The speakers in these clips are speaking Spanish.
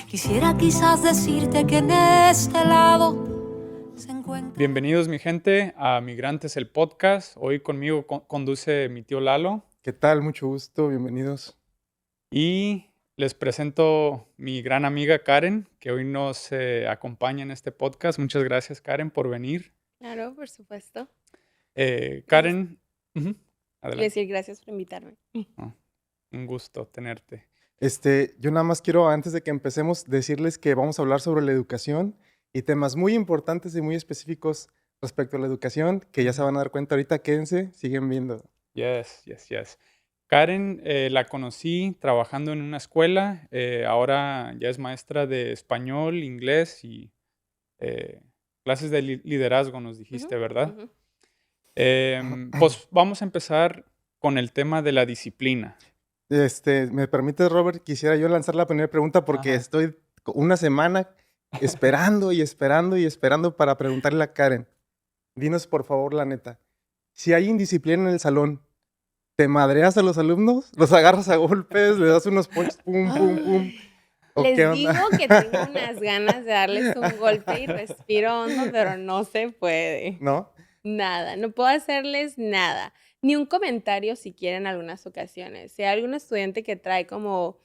Quisiera quizás decirte que en este lado se encuentra... Bienvenidos mi gente a Migrantes el Podcast. Hoy conmigo conduce mi tío Lalo ¿Qué tal? Mucho gusto, bienvenidos. y les presento mi gran amiga Karen, que hoy nos acompaña en este podcast. Muchas gracias Karen por venir. Claro, por supuesto. Karen, ujú, Quiero adelante. decir gracias por invitarme. Un gusto tenerte. Yo nada más quiero, antes de que empecemos, decirles que vamos a hablar sobre la educación y temas muy importantes y muy específicos respecto a la educación, que ya se van a dar cuenta ahorita, quédense, siguen viendo. Yes. Karen la conocí trabajando en una escuela. Ahora ya es maestra de español, inglés y clases de liderazgo, nos dijiste, ¿verdad? Ujú. Pues vamos a empezar con el tema de la disciplina. ¿Me permites, Robert? Quisiera yo lanzar la primera pregunta porque Ajá. estoy una semana esperando y esperando y esperando para preguntarle a Karen. Dinos, por favor, la neta. Si hay indisciplina en el salón, ¿te madreas a los alumnos? ¿Los agarras a golpes? ¿Le das unos punches? Pum, pum, pum. ¿O Les qué digo onda? que tengo unas ganas de darles un golpe y respiro hondo, pero no se puede. ¿No? Nada, no puedo hacerles nada. Ni un comentario siquiera en algunas ocasiones. Si hay algún estudiante que trae como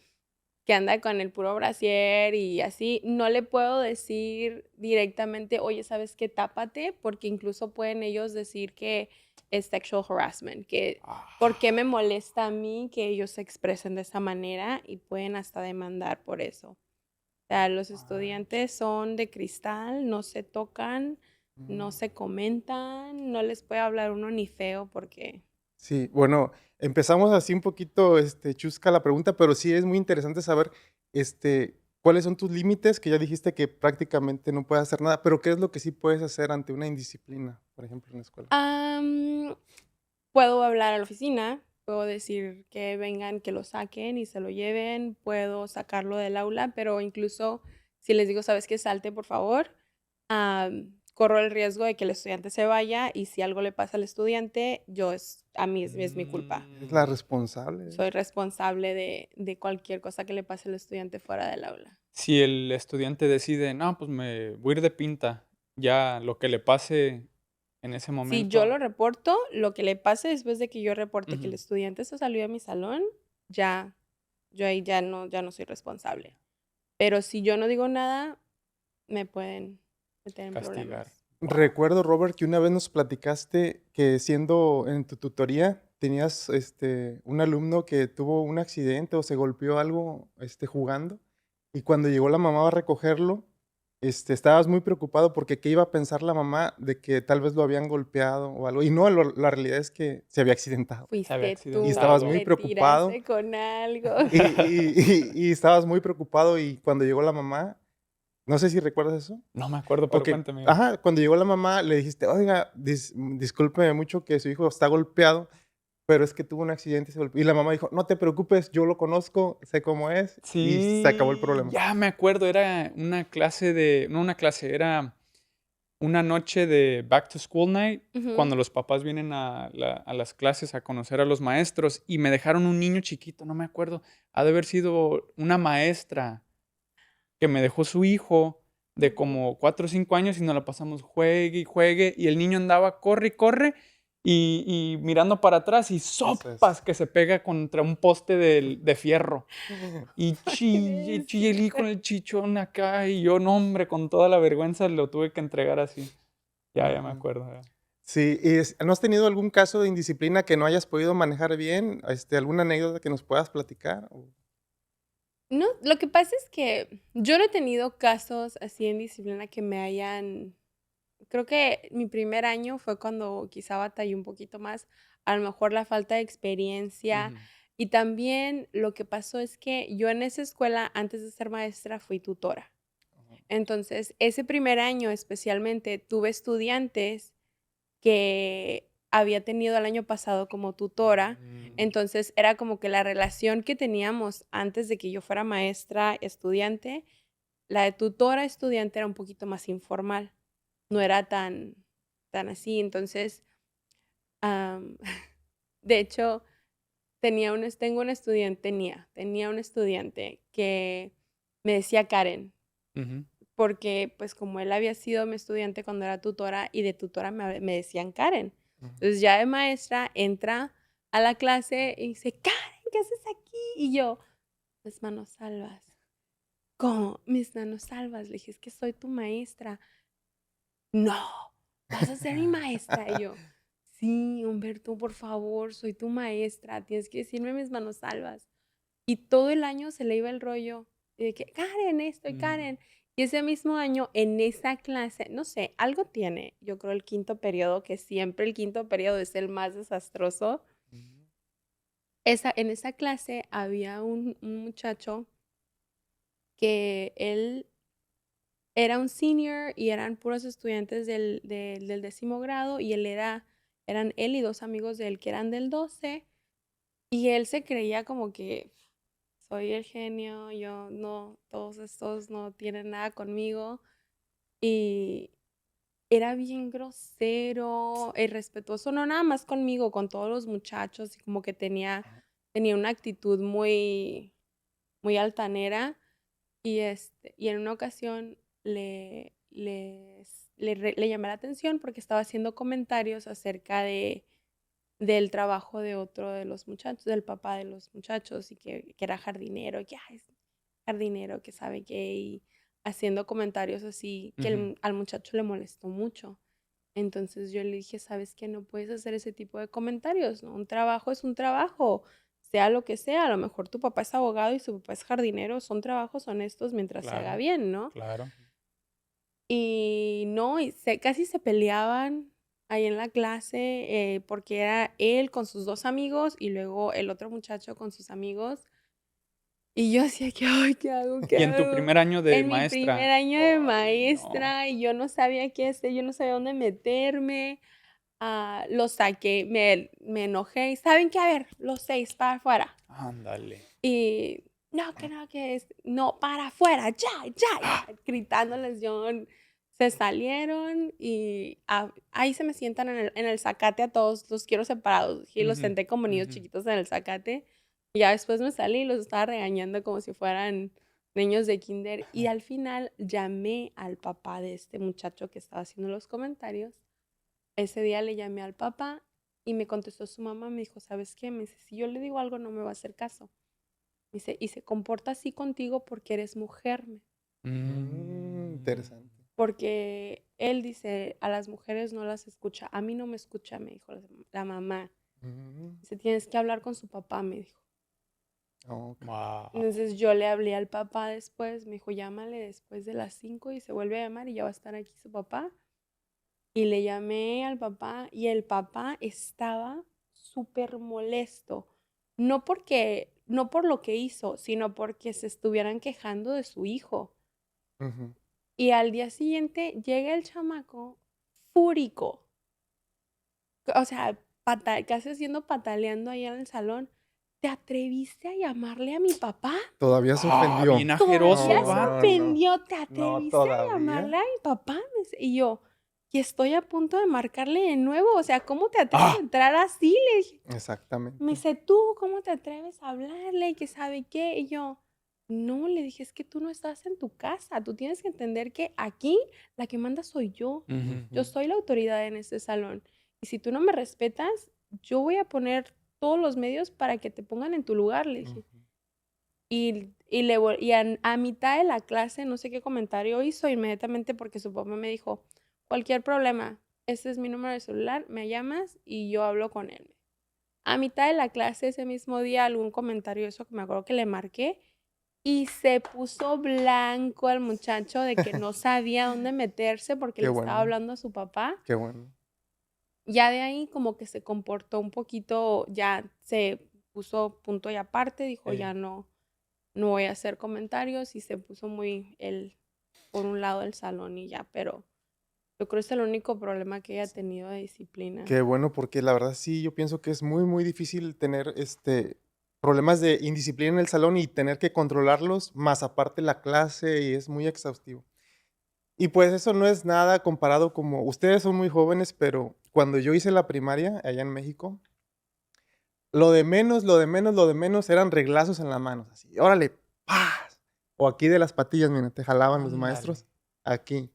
que anda con el puro brasier y así, no le puedo decir directamente, oye, ¿sabes qué? Tápate, porque incluso pueden ellos decir que es sexual harassment, que por qué me molesta a mí que ellos se expresen de esa manera y pueden hasta demandar por eso. O sea, los estudiantes son de cristal, no se tocan, no se comentan, no les puede hablar uno ni feo porque... Sí, bueno, empezamos así un poquito, chusca la pregunta, pero sí es muy interesante saber, cuáles son tus límites, que ya dijiste que prácticamente no puedes hacer nada, pero ¿qué es lo que sí puedes hacer ante una indisciplina, por ejemplo, en la escuela? Puedo hablar a la oficina, puedo decir que vengan, que lo saquen y se lo lleven, puedo sacarlo del aula, pero incluso si les digo, ¿sabes qué? Salte, por favor, corro el riesgo de que el estudiante se vaya y si algo le pasa al estudiante, a mí es mi culpa. Es la responsable. Soy responsable de cualquier cosa que le pase al estudiante fuera del aula. Si el estudiante decide, no, pues me voy a ir de pinta, ya lo que le pase en ese Si momento. yo lo reporto, lo que le pase después de que yo reporte que el Ujú. estudiante se salió de mi salón, yo ahí ya no soy responsable. Pero si yo no digo nada, me pueden meter en Castigar. problemas. Recuerdo, Robert, que una vez nos platicaste que siendo en tu tutoría tenías un alumno que tuvo un accidente o se golpeó algo jugando y cuando llegó la mamá a recogerlo, estabas muy preocupado porque qué iba a pensar la mamá de que tal vez lo habían golpeado o algo. Y no, la realidad es que se había accidentado. había Fuiste tú, accidentado. Y estabas muy le preocupado. tiraste con algo. Y estabas muy preocupado y cuando llegó la mamá, no sé si recuerdas eso. No me acuerdo, pero Ok, cuéntame. ajá, cuando llegó la mamá le dijiste, oiga, discúlpeme mucho que su hijo está golpeado, pero es que tuvo un accidente y se golpeó. Y la mamá dijo, no te preocupes, yo lo conozco, sé cómo es, y se acabó el Sí, problema. ya me acuerdo, era una clase no una clase, era una noche de Back to School Night, Ujú. cuando los papás vienen a las clases a conocer a los maestros y me dejaron un niño chiquito, no me acuerdo, ha de haber sido una maestra que me dejó su hijo de como 4 o 5 años y nos la pasamos juegue y juegue y el niño andaba corre y corre y mirando para atrás y sopas que se pega contra un poste de fierro. Y chille el hijo con el chichón acá y yo, no hombre, con toda la vergüenza lo tuve que entregar así. Ya me Ujú. acuerdo. Ya. Sí, ¿no has tenido algún caso de indisciplina que no hayas podido manejar bien? ¿Alguna anécdota que nos puedas platicar? No, lo que pasa es que yo no he tenido casos así en disciplina que me hayan... Creo que mi primer año fue cuando quizá batallé un poquito más, a lo mejor la falta de experiencia. Ujú. Y también lo que pasó es que yo en esa escuela, antes de ser maestra, fui tutora. Entonces, ese primer año especialmente tuve estudiantes que había tenido el año pasado como tutora. Entonces, era como que la relación que teníamos antes de que yo fuera maestra estudiante, la de tutora estudiante era un poquito más informal. No era tan así. Entonces, am, de hecho, tenía un estudiante que me decía Karen, Ujú. porque pues como él había sido mi estudiante cuando era tutora y de tutora me decían Karen. Ujú. Entonces ya de maestra entra a la clase y dice, Karen, ¿qué haces aquí? Y yo, mis manos salvas. ¿Cómo? Mis manos salvas. Le dije, es que soy tu maestra. No, vas a ser mi maestra. Y yo, sí, Humberto, por favor, soy tu maestra. Tienes que decirme mis manos salvas. Y todo el año se le iba el rollo. Y de que, Karen, esto y Mm. Karen. Y ese mismo año, en esa clase, no sé, algo tiene. Yo creo el quinto periodo, que siempre el quinto periodo es el más desastroso. En esa clase había un muchacho que él era un senior y eran puros estudiantes del 10º grado y eran él y 2 amigos de él que eran del 12 y él se creía como que soy el genio, yo no, todos estos no tienen nada conmigo y era bien grosero, irrespetuoso, no nada más conmigo, con todos los muchachos y como que tenía una actitud muy, muy altanera. Y en una ocasión le llamé la atención porque estaba haciendo comentarios acerca del trabajo de otro de los muchachos, del papá de los muchachos, y que era jardinero, y que "Ay, es jardinero, que sabe qué", y haciendo comentarios así que Ujú. al muchacho le molestó mucho. Entonces yo le dije, ¿sabes qué? No puedes hacer ese tipo de comentarios, ¿no? Un trabajo es un trabajo, sea lo que sea. A lo mejor tu papá es abogado y su papá es jardinero, son trabajos honestos mientras se haga Claro, bien, ¿no? claro. Y no, casi se peleaban ahí en la clase porque era él con sus 2 amigos y luego el otro muchacho con sus amigos. Y yo hacía que, ay, ¿qué hago? ¿Qué Y en tu hago? primer año de En mi primer maestra. año de Ay, no. maestra y yo no sabía qué hacer, yo no sabía dónde meterme. Lo saqué, me enojé y ¿saben qué? A ver, los 6 para afuera. Ándale. Y no, que no, que es, no, para afuera, ya, ya, ¡Ah! ya, gritándoles yo. Se salieron y ahí se me sientan en el zacate a todos, los quiero separados. Y los Ujú, senté como niños ujú. chiquitos en el zacate. Y ya después me salí y los estaba regañando como si fueran niños de kinder. Y al final llamé al papá de este muchacho que estaba haciendo los comentarios. Ese día le llamé al papá y me contestó su mamá, me dijo, ¿sabes qué? Me dice, si yo le digo algo no me va a hacer caso. Me dice, y se comporta así contigo porque eres mujer. Interesante. Porque él dice, a las mujeres no las escucha, a mí no me escucha, me dijo la mamá. Mm, Dice, tienes que hablar con su papá, me dijo. ok. Wow. Entonces yo le hablé al papá después, me dijo, llámale después de las 5 y se vuelve a llamar y ya va a estar aquí su papá. Y le llamé al papá y el papá estaba súper molesto. No por lo que hizo, sino porque se estuvieran quejando de su hijo. Ujú. Y al día siguiente llega el chamaco fúrico. O sea, casi haciendo pataleando ahí en el salón. ¿Te atreviste a llamarle a mi papá? Todavía se Ah, ofendió. bien ajeroso Todavía el No, se no, vato. no. ofendió. ¿Te No, atreviste a llamarle todavía. a mi papá? Y yo, que estoy a punto de marcarle de nuevo. O sea, ¿cómo te atreves a Ah, entrar así? Le dije. Me Exactamente. dice, ¿tú cómo te atreves a hablarle? ¿Y que sabe qué? Y yo, no, le dije, es que tú no estás en tu casa. Tú tienes que entender que aquí la que manda soy yo. ujú. Yo soy la autoridad en este salón. Y si tú no me respetas, yo voy a poner todos los medios para que te pongan en tu lugar, le dije. Ujú. Y a mitad de la clase, no sé qué comentario hizo inmediatamente porque su papá me dijo, cualquier problema, este es mi número de celular, me llamas y yo hablo con él. A mitad de la clase ese mismo día, algún comentario, eso que me acuerdo que le marqué, y se puso blanco el muchacho de que no sabía dónde meterse porque Qué le estaba bueno, hablando a su papá. qué bueno. Ya de ahí como que se comportó un poquito, ya se puso punto y aparte, dijo, Ey. ya no voy a hacer comentarios y se puso muy él por un lado del salón y ya, pero yo creo que es el único problema que ella ha tenido de disciplina. Qué bueno, porque la verdad sí, yo pienso que es muy, muy difícil tener problemas de indisciplina en el salón y tener que controlarlos, más aparte la clase, y es muy exhaustivo. Y pues eso no es nada comparado como ustedes son muy jóvenes, pero cuando yo hice la primaria allá en México, lo de menos, lo de menos, lo de menos eran reglazos en las manos, así, órale, ¡paz! o aquí de las patillas, mira, te jalaban los Ándale. maestros aquí.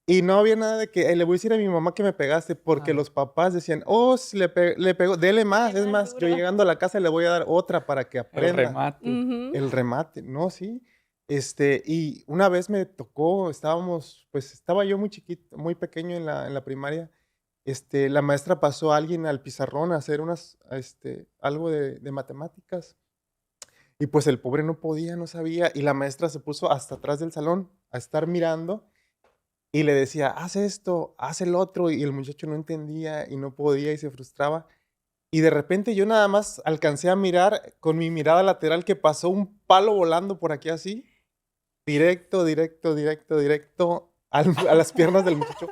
Y no había nada de que le voy a decir a mi mamá que me pegaste, porque Ah. los papás decían, oh, si le pegó, dele más. Dele Es más más, yo duro. llegando a la casa le voy a dar otra para que El aprenda. remate. Ujú. El remate, no, sí. Y una vez me tocó, estaba yo muy chiquito, muy pequeño en la primaria. La maestra pasó a alguien al pizarrón a hacer algo de matemáticas. Y pues el pobre no podía, no sabía. Y la maestra se puso hasta atrás del salón a estar mirando y le decía, haz esto, haz el otro. Y el muchacho no entendía y no podía y se frustraba. Y de repente yo nada más alcancé a mirar con mi mirada lateral que pasó un palo volando por aquí así. Directo, directo, directo, directo a las piernas del muchacho.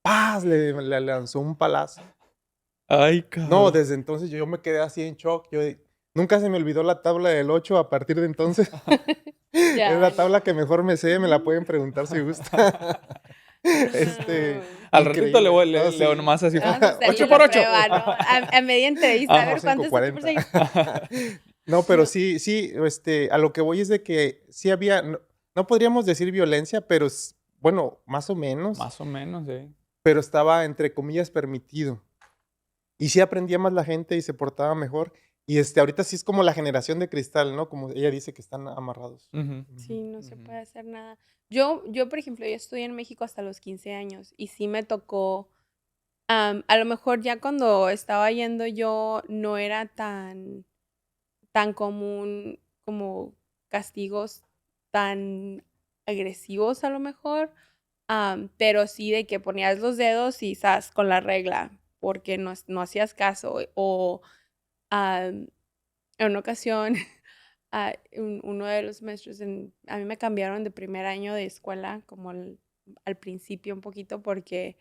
¡Paz! Le lanzó un palazo. Ay, No, cabrón. desde entonces yo me quedé así en shock. Nunca se me olvidó la tabla del 8 a partir de entonces. Es Ya, la ya. tabla que mejor me sé, me la pueden preguntar si gusta. Este, No. Al ratito le increíble. voy, No, le sí. nomás así. Vamos a hacerle 8 la por 8. prueba, ¿no? A media entrevista, a Ajá. ver cuánto es 8 por 6. 5:40. No, pero No. sí, sí, a lo que voy es de que sí había, no podríamos decir violencia, pero bueno, más o menos, Más o menos, pero estaba entre comillas permitido. Y sí aprendía más la gente y se portaba mejor. Y ahorita sí es como la generación de cristal, ¿no? Como ella dice que están amarrados. Ujú. Sí, no se Ujú. puede hacer nada. Por ejemplo, yo estudié en México hasta los 15 años y sí me tocó, a lo mejor ya cuando estaba yendo yo no era tan común como castigos tan agresivos a lo mejor, pero sí de que ponías los dedos y zas con la regla porque no hacías caso o am, en una ocasión uno de los maestros, a mí me cambiaron de primer año de escuela como al principio un poquito porque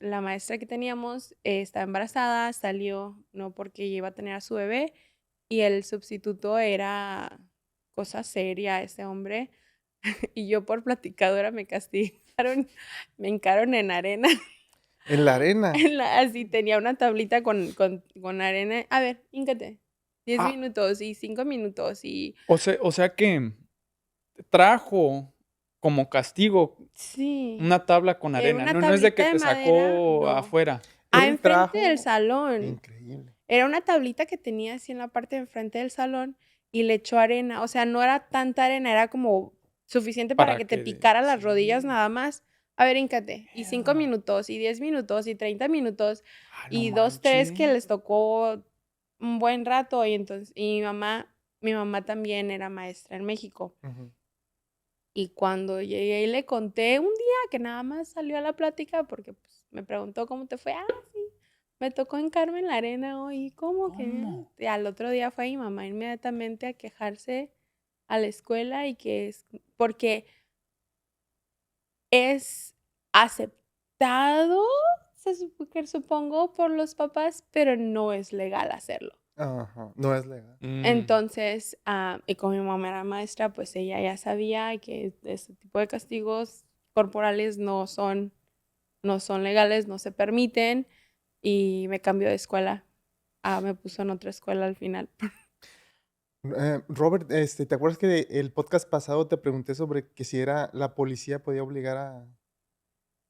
la maestra que teníamos estaba embarazada, salió no porque ella iba a tener a su bebé y el sustituto era cosa seria, ese hombre. Y yo por platicadora me castigaron, me hincaron en arena. En la arena. Así tenía una tablita con arena. A ver, híncate. 10 Ah, minutos y 5 minutos y o sea que trajo como castigo sí, una tabla con arena. una No es de que tablita de te madera, sacó no. afuera. Él Enfrente del trajo. salón. Increíble. Era una tablita que tenía así en la parte de enfrente del salón y le echó arena. O sea, no era tanta arena, era como suficiente para Para que te que picara las rodillas sí. nada más. A ver, híncate. Y 5 Damn. minutos, y 10 minutos, y 30 minutos, Ah, no y 2, 3 que manches. les tocó un buen rato. Y entonces, y mi mamá también era maestra en México. Ujú. Y cuando llegué y le conté un día que nada más salió a la plática porque pues, me preguntó cómo te fue. Sí, me tocó hincarme en la arena hoy. ¿Cómo que? ¿Cómo? Y al otro día fue mi mamá inmediatamente a quejarse a la escuela y porque es aceptado, que supongo, por los papás, pero no es legal hacerlo. Ajá. No es legal. Entonces, y como mi mamá era maestra, pues ella ya sabía que ese tipo de castigos corporales no son legales, no se permiten, y me cambió de escuela. Me puso en otra escuela al final. Robert, ¿te acuerdas que el podcast pasado te pregunté sobre que si era la policía podía obligar a...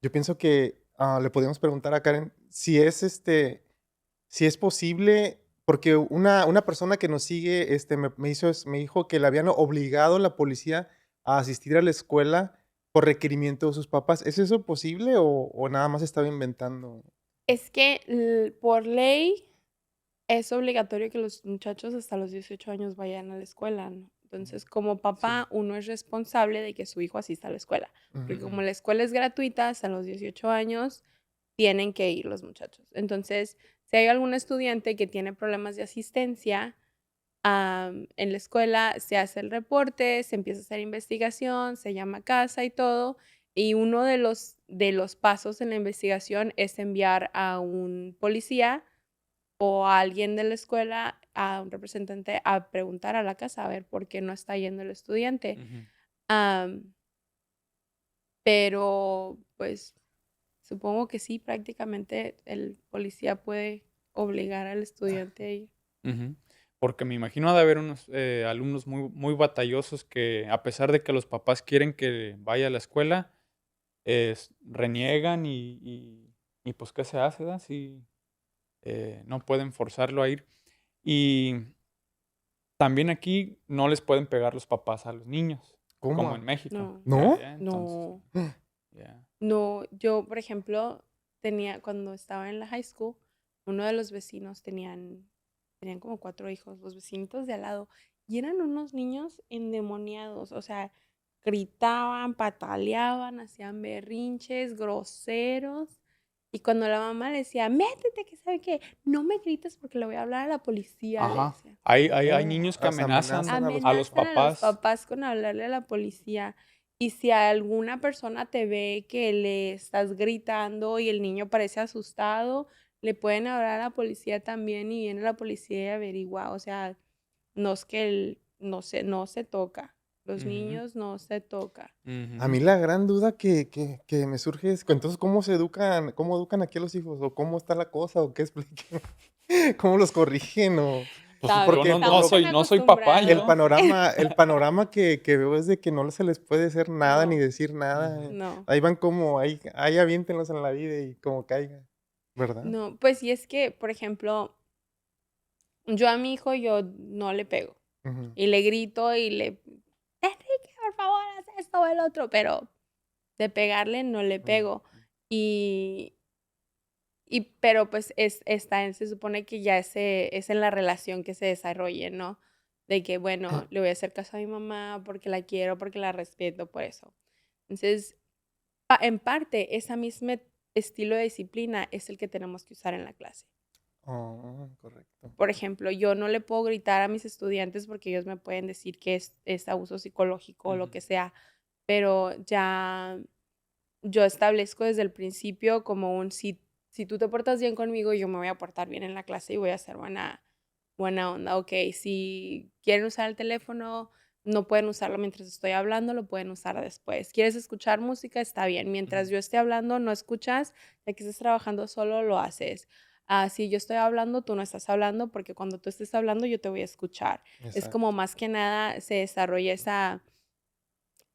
Yo pienso que le podíamos preguntar a Karen si es si es posible, porque una persona que nos sigue me dijo que le habían obligado la policía a asistir a la escuela por requerimiento de sus papás. ¿Es eso posible o nada más estaba inventando? Es que por ley es obligatorio que los muchachos hasta los 18 años vayan a la escuela, ¿no? Entonces, como Sí. papá, uno es responsable de que su hijo asista a la escuela. Porque Ujú. como la escuela es gratuita, hasta los 18 años tienen que ir los muchachos. Entonces, si hay algún estudiante que tiene problemas de asistencia en la escuela, se hace el reporte, se empieza a hacer investigación, se llama a casa y todo. Y uno de los pasos en la investigación es enviar a un policía o a alguien de la escuela, a un representante, a preguntar a la casa a ver por qué no está yendo el estudiante. Ujú. Am, pero, pues, supongo que sí, prácticamente el policía puede obligar al estudiante a ir. Ujú. Porque me imagino ha de haber unos alumnos muy batallosos que, a pesar de que los papás quieren que vaya a la escuela, reniegan y pues, ¿qué se hace, da? Si no pueden forzarlo a ir. Y también aquí no les pueden pegar los papás a los niños, como en ¿Cómo? México. No, ¿No? Entonces, no, ya. no. Yo, por ejemplo, cuando estaba en la high school, uno de los vecinos tenían como 4 hijos, los vecinitos de al lado, y eran unos niños endemoniados, o sea, gritaban, pataleaban, hacían berrinches, groseros. Y cuando la mamá le decía, métete, que sabe qué, no me grites porque le voy a hablar a la policía, le Ajá. decía. Hay Oh, niños que las amenazan amenazan a los a los Amenazan a los papás. papás con hablarle a la policía. Y si alguna persona te ve que le estás gritando y el niño parece asustado, le pueden hablar a la policía también y viene la policía y averigua. O sea, no es que no se toca. Los Ujú, niños no se toca. A mí ujú. la gran duda que me surge es, entonces, cómo educan aquí a los hijos? ¿O cómo está la cosa? ¿O qué expliquen? ¿Cómo los corrigen? Pues yo Porque Estamos tan no soy papá, el acostumbrados. panorama que veo es de que no se les puede hacer nada ni No, decir nada. Ujú. no. Ahí van como, ahí aviéntenlos en la vida y como caiga, ¿verdad? No, pues y es que, por ejemplo, yo a mi hijo yo no le pego. Ujú. Y le grito Enrique, por favor, haz esto o el otro, pero de pegarle no le Mm. pego. Y, pero pues se supone que ya es en la relación que se desarrolle, ¿no? De que, bueno, le voy a hacer caso a mi mamá porque la quiero, porque la respeto, por eso. Entonces, en parte, ese mismo estilo de disciplina es el que tenemos que usar en la clase. Oh, correcto. Por ejemplo, yo no le puedo gritar a mis estudiantes porque ellos me pueden decir que es abuso psicológico o lo que Ujú. sea, pero ya yo establezco desde el principio como si tú te portas bien conmigo, yo me voy a portar bien en la clase y voy a ser buena onda. Ok, si quieren usar el teléfono, no pueden usarlo mientras estoy hablando, lo pueden usar después. ¿Quieres escuchar música? Está bien. Mientras Ujú. yo esté hablando, no escuchas. Ya que estés trabajando solo, lo haces. Si yo estoy hablando, tú no estás hablando, porque cuando tú estés hablando, yo te voy a escuchar. Es como Exacto. más que nada se desarrolla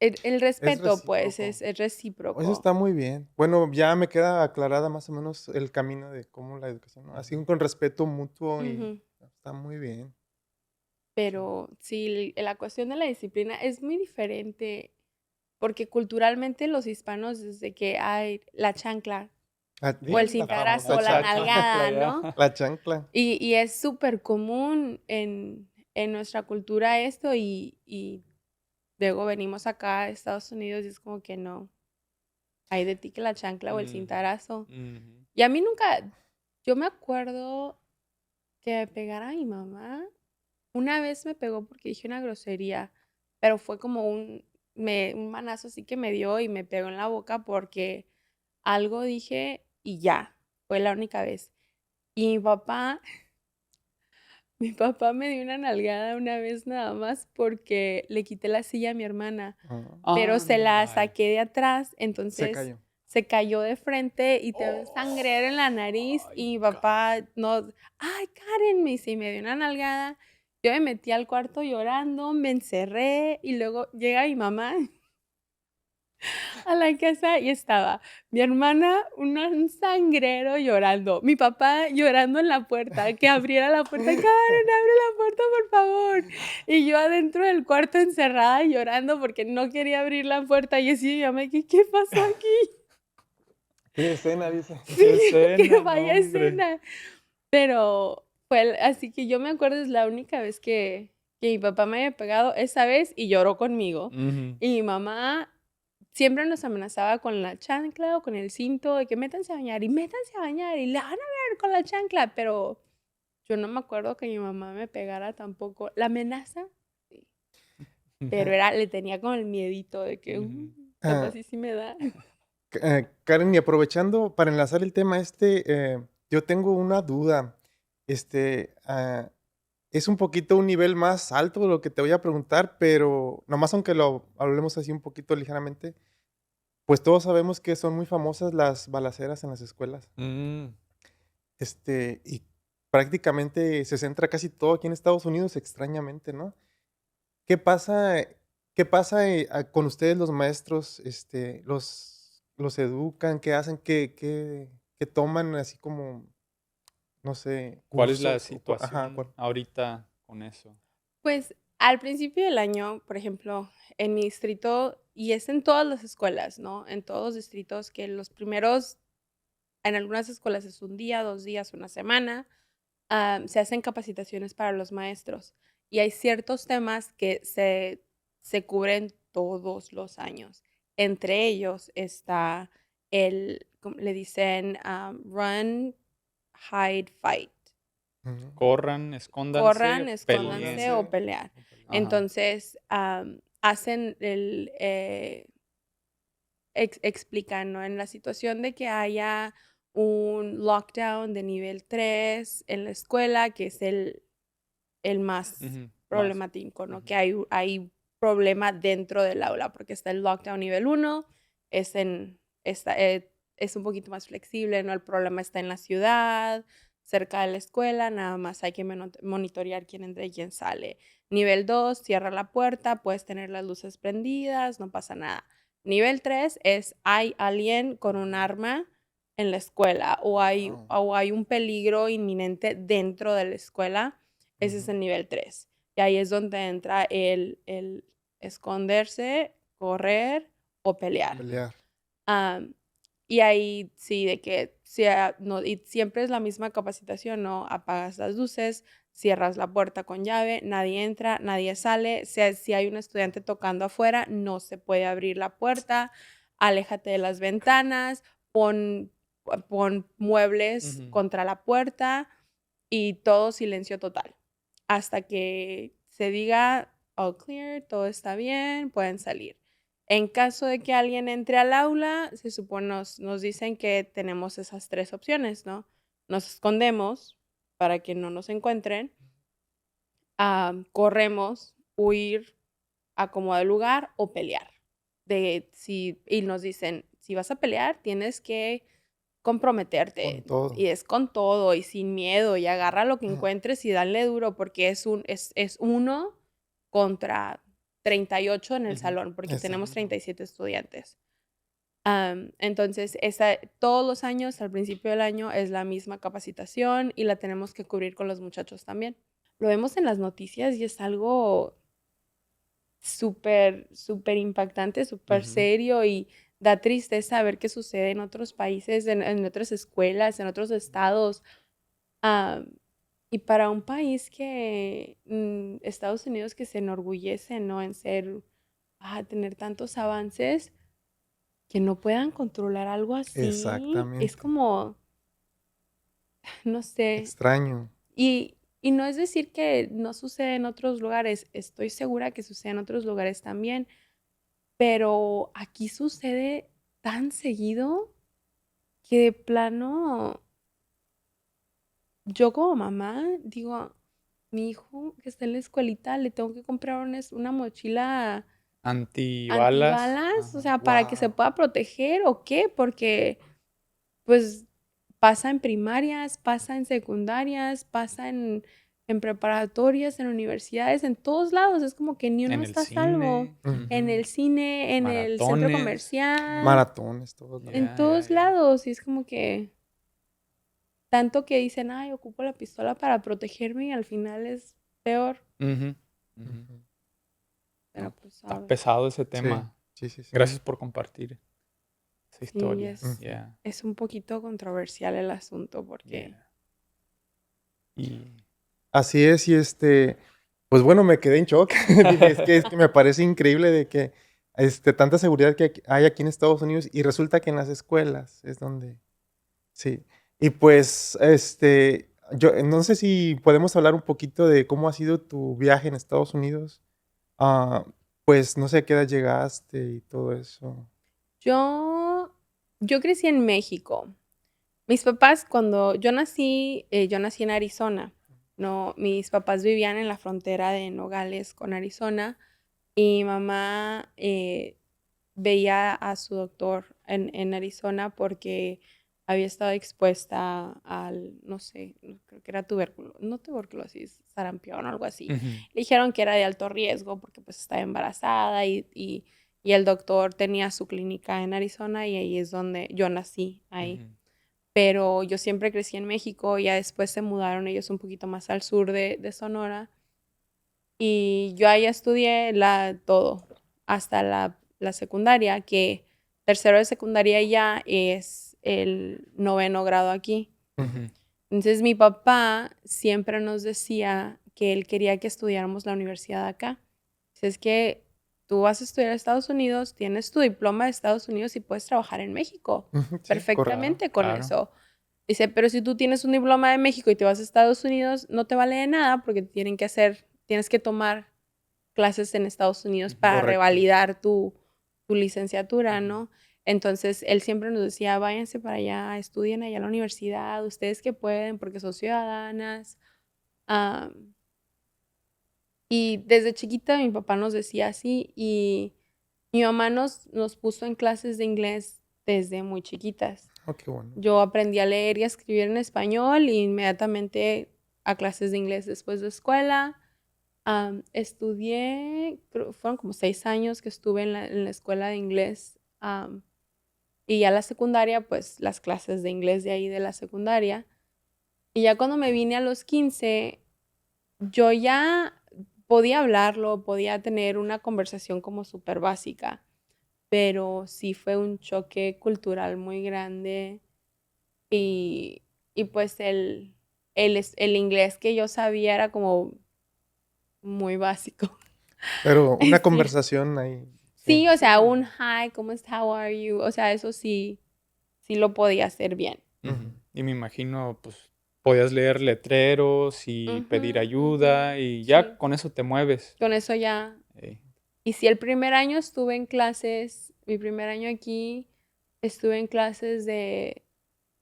el Es respeto, pues, recíproco. es Eso recíproco. está muy bien. Bueno, ya me queda aclarada más o menos el camino de cómo la educación, ¿no? Así Ujú. con respeto mutuo y Ujú. está muy bien. Sí. Pero sí, la cuestión de la disciplina es muy diferente, porque culturalmente los hispanos, desde que hay la chancla o el Sí, la cintarazo famosa o la chancla. nalgada, Ya. ¿no? La chancla. Y es súper común en nuestra cultura esto y luego venimos acá a Estados Unidos y es como que no, hay de ti que la chancla o el Ujú, cintarazo. ujú. Y a mí nunca, yo me acuerdo que me pegara mi mamá. Una vez me pegó porque dije una grosería, pero fue como un manazo así que me dio y me pegó en la boca porque algo dije y ya, fue la única vez. Y mi papá me dio una nalgada una vez nada más porque le quité la silla a mi hermana, pero se la Ándale. saqué de atrás, Se entonces cayó. se cayó de frente y tengo un sangrero en la nariz Ay, y mi papá no, ay, Karen, me dice, y me dio una nalgada. Yo me metí al cuarto llorando, me encerré y luego llega mi mamá a la casa y estaba mi hermana, un sangrero llorando, mi papá llorando en la puerta, que abriera la puerta, Karen, abre la puerta, por favor. Y yo adentro del cuarto encerrada llorando porque no quería abrir la puerta y así mi mamá, ¿qué pasó aquí? Qué escena, dice. Sí, qué que escena, no, vaya hombre. escena. Pero así que yo me acuerdo es la única vez que mi papá me había pegado esa vez y lloró conmigo. Ujú. Y mi mamá siempre nos amenazaba con la chancla o con el cinto de que métanse a bañar y le van a ver con la chancla, pero yo no me acuerdo que mi mamá me pegara tampoco. La amenaza, sí, pero le tenía como el miedito de que Ujú. capaz Ah, sí me da. Karen, y aprovechando para enlazar el tema yo tengo una duda. Es un poquito un nivel más alto de lo que te voy a preguntar, pero nomás aunque lo hablemos así un poquito ligeramente, pues todos sabemos que son muy famosas las balaceras en las escuelas. Mm. Y prácticamente se centra casi todo aquí en Estados Unidos, extrañamente, ¿no? ¿Qué pasa, qué pasa con ustedes los maestros? ¿Los educan? ¿Qué hacen? ¿Qué toman así como, no sé, ¿Cuál es la cursos? Ajá, situación ahorita con eso? Pues al principio del año, por ejemplo, en mi distrito, y es en todas las escuelas, ¿no? En todos los distritos, que los primeros, en algunas escuelas es un día, 2 días, una semana, se hacen capacitaciones para los maestros. Y hay ciertos temas que se cubren todos los años. Entre ellos está como le dicen, run, hide, fight. Ujú. Corran, escóndanse, Corran, escóndanse peleen. o pelear. Ajá. Entonces, hacen explican, ¿no? En la situación de que haya un lockdown de nivel 3 en la escuela, que es el más Ujú, más. problemático, ¿no? Ujú. Que hay problema dentro del aula, porque está el lockdown nivel 1, es es un poquito más flexible, ¿no? El problema está en la ciudad, cerca de la escuela, nada más hay que monitorear quién entra y quién sale. Nivel 2, cierra la puerta, puedes tener las luces prendidas, no pasa nada. Nivel 3 es hay alguien con un arma en la escuela o Wow. hay un peligro inminente dentro de la escuela. Ese es Ujú. el nivel 3. Y ahí es donde entra el esconderse, correr o pelear. Pelear. Am, y ahí sí, de que no, y siempre es la misma capacitación, ¿no? Apagas las luces, cierras la puerta con llave, nadie entra, nadie sale. Si hay un estudiante tocando afuera, no se puede abrir la puerta, aléjate de las ventanas, pon muebles Ujú. contra la puerta y todo silencio total. Hasta que se diga all clear, todo está bien, pueden salir. En caso de que alguien entre al aula, se supone nos dicen que tenemos esas 3 opciones, ¿no? Nos escondemos para que no nos encuentren, corremos, huir, acomodar lugar o pelear. Y nos dicen, si vas a pelear, tienes que Con comprometerte. todo. Y es con todo y sin miedo y agarra lo que Ujú. encuentres y dale duro porque es 1 contra 38 en el Ujú. salón, porque tenemos Exacto. 37 estudiantes. Entonces, todos los años, al principio del año, es la misma capacitación y la tenemos que cubrir con los muchachos también. Lo vemos en las noticias y es algo súper, súper impactante, súper Ujú. serio y da tristeza ver qué sucede en otros países, en otras escuelas, en otros estados. Am, y para un país que, Estados Unidos, que se enorgullece, ¿no? En tener tantos avances, que no puedan controlar algo así, es Exactamente. como, no sé. Extraño. Y no es decir que no sucede en otros lugares, estoy segura que sucede en otros lugares también, pero aquí sucede tan seguido que de plano, yo como mamá digo, mi hijo que está en la escuelita, le tengo que comprar una mochila Antibalas. antibalas, o Ajá. sea, para que se Wow. pueda proteger o qué, porque pues pasa en primarias, pasa en secundarias, pasa en preparatorias, en universidades, en todos lados. Es como que ni uno En el está a salvo. cine. En Ujú. el cine, en el centro Maratones. comercial, Maratones, todos lados. en Ya, ya, todos ya. lados. Y es como que tanto que dicen, ay, ocupo la pistola para protegerme y al final es peor. Ujú, ujú. Ujú. Pero No, pues, está pesado ese Sí, tema. sí, sí, sí. Gracias por compartir esa sí, historia. Ujú. es un poquito controversial el asunto porque Yeah. Y Así es, y pues bueno, me quedé en shock. Dije, es que me parece increíble de que tanta seguridad que hay aquí en Estados Unidos y resulta que en las escuelas es donde, sí. Y pues, yo no sé si podemos hablar un poquito de cómo ha sido tu viaje en Estados Unidos. Ah, pues no sé a qué edad llegaste y todo eso. yo, yo crecí en México. Mis papás, cuando yo nací en Arizona, ¿no? Mis papás vivían en la frontera de Nogales con Arizona y mi mamá veía a su doctor en Arizona porque había estado expuesta al, no sé, creo que era no tuberculosis, sarampión o algo así. Ujú. Le dijeron que era de alto riesgo porque pues estaba embarazada y el doctor tenía su clínica en Arizona y ahí es donde yo nací, ahí. Ujú. Pero yo siempre crecí en México, ya después se mudaron ellos un poquito más al sur de Sonora y yo ahí estudié todo, hasta la secundaria, que tercero de secundaria ya es el 9º grado aquí. Ujú. Entonces mi papá siempre nos decía que él quería que estudiáramos la universidad acá. Dice, es que tú vas a estudiar a Estados Unidos, tienes tu diploma de Estados Unidos y puedes trabajar en México Ujú, sí, correcto. perfectamente con claro. eso. Dice, pero si tú tienes un diploma de México y te vas a Estados Unidos, no te vale de nada porque tienes que tomar clases en Estados Unidos Ujú. para Correcto. revalidar tu licenciatura, Ujú. ¿no? Entonces, él siempre nos decía, váyanse para allá, estudien allá en la universidad, ustedes que pueden, porque son ciudadanas. Am, y desde chiquita mi papá nos decía así y mi mamá nos puso en clases de inglés desde muy chiquitas. Oh, qué bueno. Yo aprendí a leer y a escribir en español y inmediatamente a clases de inglés después de escuela. Estudié, fueron como 6 años que estuve en la escuela de inglés. Y ya la secundaria, pues las clases de inglés de ahí de la secundaria. Y ya cuando me vine a los 15, yo ya podía hablarlo, podía tener una conversación como súper básica, pero sí fue un choque cultural muy grande y, y pues el inglés que yo sabía era como muy básico. Pero una Sí. conversación ahí, sí. Sí, o sea, un hi, ¿cómo estás? How are you? O sea, eso sí, sí lo podía hacer bien. Ujú. Y me imagino, pues, podías leer letreros y pedir Ujú, ayuda ujú, y ya sí. con eso te mueves. Con eso ya. Ey. Y si el primer año estuve en clases, mi primer año aquí, estuve en clases de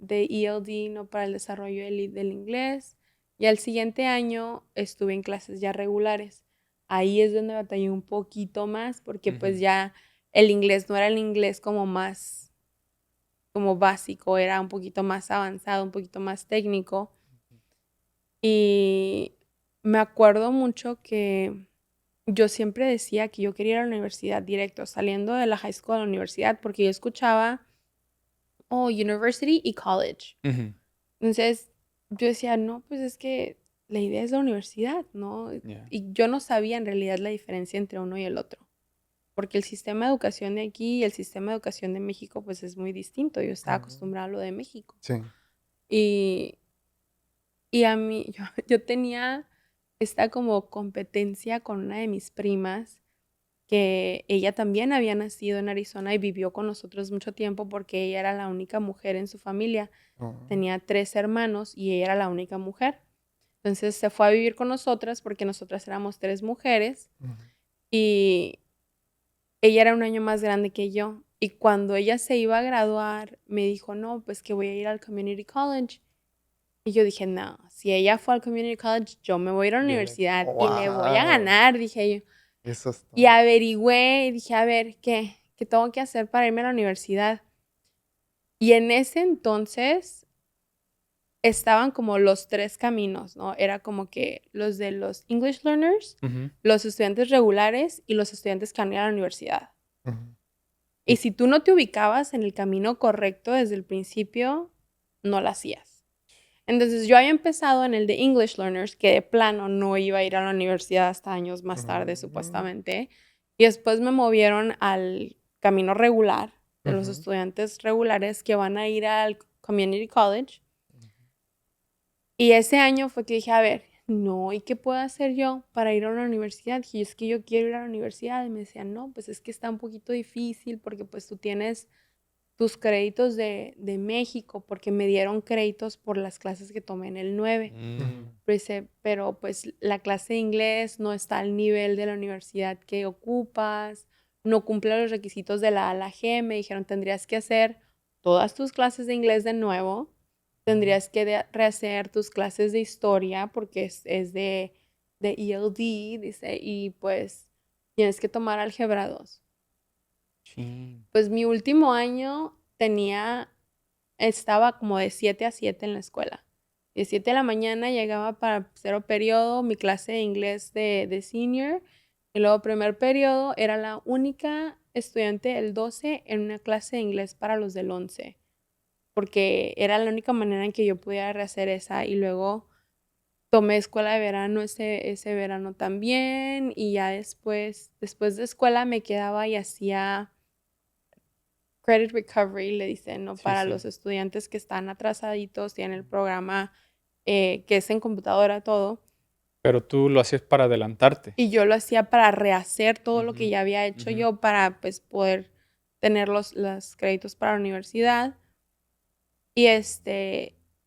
ELD, ¿no? Para el desarrollo del inglés. Y al siguiente año estuve en clases ya regulares. Ahí es donde batallé un poquito más porque pues Ujú. ya el inglés no era el inglés como más, como básico, era un poquito más avanzado, un poquito más técnico. Y me acuerdo mucho que yo siempre decía que yo quería ir a la universidad directo, saliendo de la high school a la universidad, porque yo escuchaba, oh, university y college. Ujú. Entonces, yo decía, no, pues es que la idea es la universidad, ¿no? Ya. Y yo no sabía en realidad la diferencia entre uno y el otro, porque el sistema de educación de aquí y el sistema de educación de México, pues es muy distinto. Yo estaba Ujú. acostumbrada a lo de México. Sí. Y, y a mí, yo tenía esta como competencia con una de mis primas que ella también había nacido en Arizona y vivió con nosotros mucho tiempo porque ella era la única mujer en su familia. Oh, Tenía 3 hermanos y ella era la única mujer. Entonces se fue a vivir con nosotras porque nosotras éramos 3 mujeres ujú. y ella era un año más grande que yo. Y cuando ella se iba a graduar, me dijo, no, pues que voy a ir al community college. Y yo dije, no, si ella fue al community college, yo me voy a ir a la Yo de aquí. universidad y le voy a Wow. ganar, dije yo. Eso es Y todo. averigüé y dije, a ver, ¿qué tengo que hacer para irme a la universidad? Y en ese entonces estaban como los 3 caminos, ¿no? Era como que los de los English learners, Ujú. los estudiantes regulares y los estudiantes que van a ir a la universidad. Ujú. Y si tú no te ubicabas en el camino correcto desde el principio, no lo hacías. Entonces yo había empezado en el de English learners, que de plano no iba a ir a la universidad hasta años más tarde, Mm, supuestamente. Y después me movieron al camino regular de los ujú. estudiantes regulares que van a ir al community college. Y ese año fue que dije, a ver, no, ¿y qué puedo hacer yo para ir a la universidad? Dije, es que yo quiero ir a la universidad. Y me decían, no, pues es que está un poquito difícil porque pues tú tienes tus créditos de México, porque me dieron créditos por las clases que tomé en el 9. Mm. Pero pues la clase de inglés no está al nivel de la universidad que ocupas, no cumple los requisitos de la A a la G. Me dijeron, tendrías que hacer todas tus clases de inglés de nuevo, tendrías que rehacer tus clases de historia porque es de ELD, dice, y pues tienes que tomar álgebra 2. Chin. Pues mi último año tenía estaba como de 7 a 7 en la escuela. De 7 de la mañana llegaba para 0 periodo, mi clase de inglés de senior, y luego primer periodo era la única estudiante del 12 en una clase de inglés para los del 11, porque era la única manera en que yo pudiera rehacer esa, y luego tomé escuela de verano ese verano también, y ya después de escuela me quedaba y hacía credit recovery, le dicen, ¿no? Sí, Para sí. los estudiantes que están atrasaditos, tienen el programa que es en computadora todo. Pero tú lo hacías para adelantarte. Y yo lo hacía para rehacer todo lo que Ujú, ya había hecho ujú. yo para pues poder tener los créditos para la universidad. Y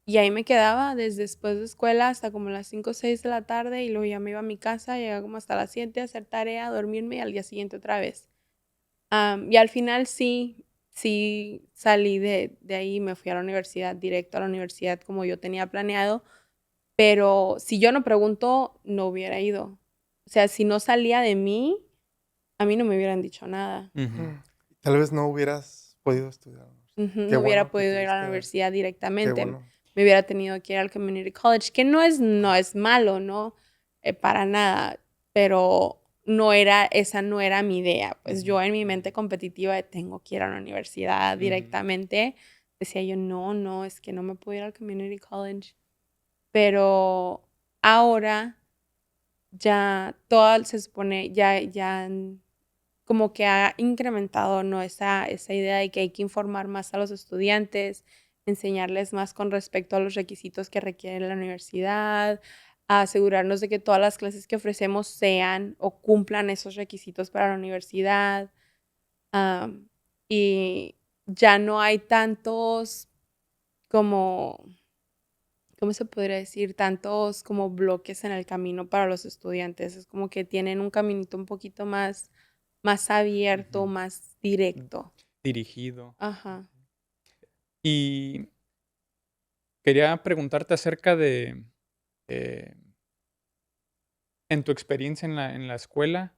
y ahí me quedaba desde después de escuela hasta como las 5 o 6 de la tarde, y luego ya me iba a mi casa, llegaba como hasta las 7 a hacer tarea, a dormirme y al día siguiente otra vez. Y al final sí salí de ahí, me fui a la universidad, directo a la universidad como yo tenía planeado, pero si yo no pregunto, no hubiera ido. O sea, si no salía de mí, a mí no me hubieran dicho nada. Ujú. Tal vez no hubieras podido estudiar. Qué No hubiera bueno que podido ir a la tuviste, universidad qué directamente. bueno. Me hubiera tenido que ir al community college, que no es malo, ¿no? Para nada, pero esa no era mi idea. Pues yo en mi mente competitiva de tengo que ir a la universidad Ujú. directamente, decía yo, no, es que no me puedo ir al community college. Pero ahora ya se supone, ya como que ha incrementado, ¿no? Esa idea de que hay que informar más a los estudiantes, enseñarles más con respecto a los requisitos que requiere la universidad, a asegurarnos de que todas las clases que ofrecemos sean o cumplan esos requisitos para la universidad. Y ya no hay tantos como, ¿cómo se podría decir? Tantos como bloques en el camino para los estudiantes. Es como que tienen un caminito un poquito más abierto, Ujú. más directo. Dirigido. Ajá. Y quería preguntarte acerca de, eh, en tu experiencia en la escuela,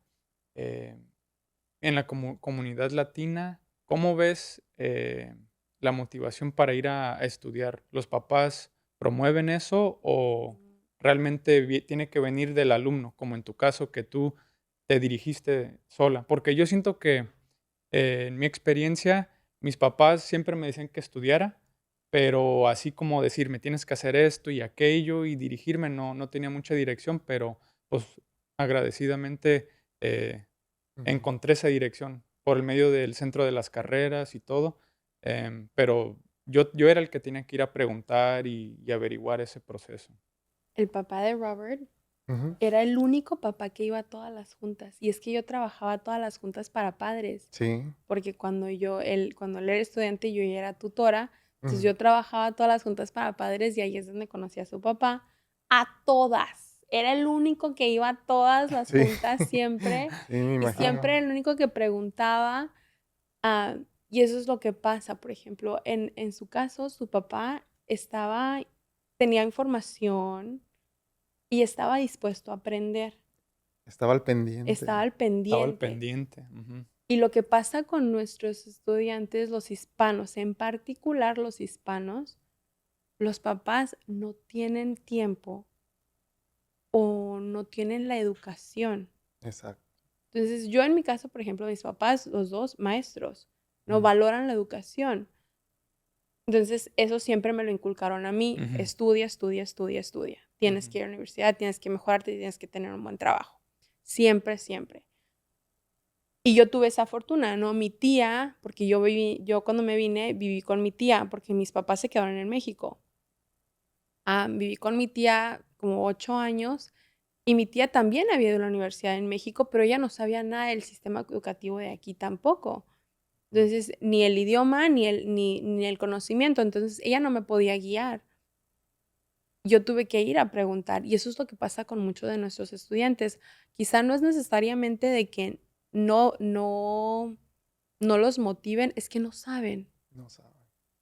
eh, en la comunidad latina, ¿cómo ves la motivación para ir a estudiar? ¿Los papás promueven eso o realmente tiene que venir del alumno, como en tu caso que tú te dirigiste sola? Porque yo siento que en mi experiencia, mis papás siempre me decían que estudiara, pero así como decirme tienes que hacer esto y aquello y dirigirme, no tenía mucha dirección, pero pues agradecidamente eh, Ujú. encontré esa dirección por el medio del centro de las carreras y todo, pero yo era el que tenía que ir a preguntar y averiguar ese proceso. El papá de Robert Ujú. era el único papá que iba a todas las juntas. Y es que yo trabajaba todas las juntas para padres, Sí. porque cuando él era estudiante, yo ya era tutora. Entonces Ujú. yo trabajaba todas las juntas para padres y ahí es donde conocí a su papá. A todas. Era el único que iba a todas las Sí. juntas siempre. Sí, me Y siempre imagino. era el único que preguntaba. Ah, y eso es lo que pasa, por ejemplo, en su caso, su papá tenía información y estaba dispuesto a aprender, Estaba al pendiente. estaba al Estaba al pendiente. pendiente. Ujú. Y lo que pasa con nuestros estudiantes, los hispanos, en particular los hispanos, los papás no tienen tiempo o no tienen la educación. Exacto. Entonces, yo en mi caso, por ejemplo, mis papás, los dos maestros, no Mm. valoran la educación. Entonces, eso siempre me lo inculcaron a mí. Ujú. Estudia, estudia, estudia, estudia. Tienes Ujú. que ir a la universidad, tienes que mejorarte, tienes que tener un buen trabajo. Siempre, siempre. Y yo tuve esa fortuna, ¿no? Mi tía, porque yo cuando me vine, viví con mi tía, porque mis papás se quedaron en México. Viví con mi tía como 8 años, y mi tía también había ido a la universidad en México, pero ella no sabía nada del sistema educativo de aquí tampoco. Entonces, ni el idioma, ni el conocimiento. Entonces, ella no me podía guiar. Yo tuve que ir a preguntar, y eso es lo que pasa con muchos de nuestros estudiantes. Quizá no es necesariamente de que no los motiven, es que no saben. No sabe.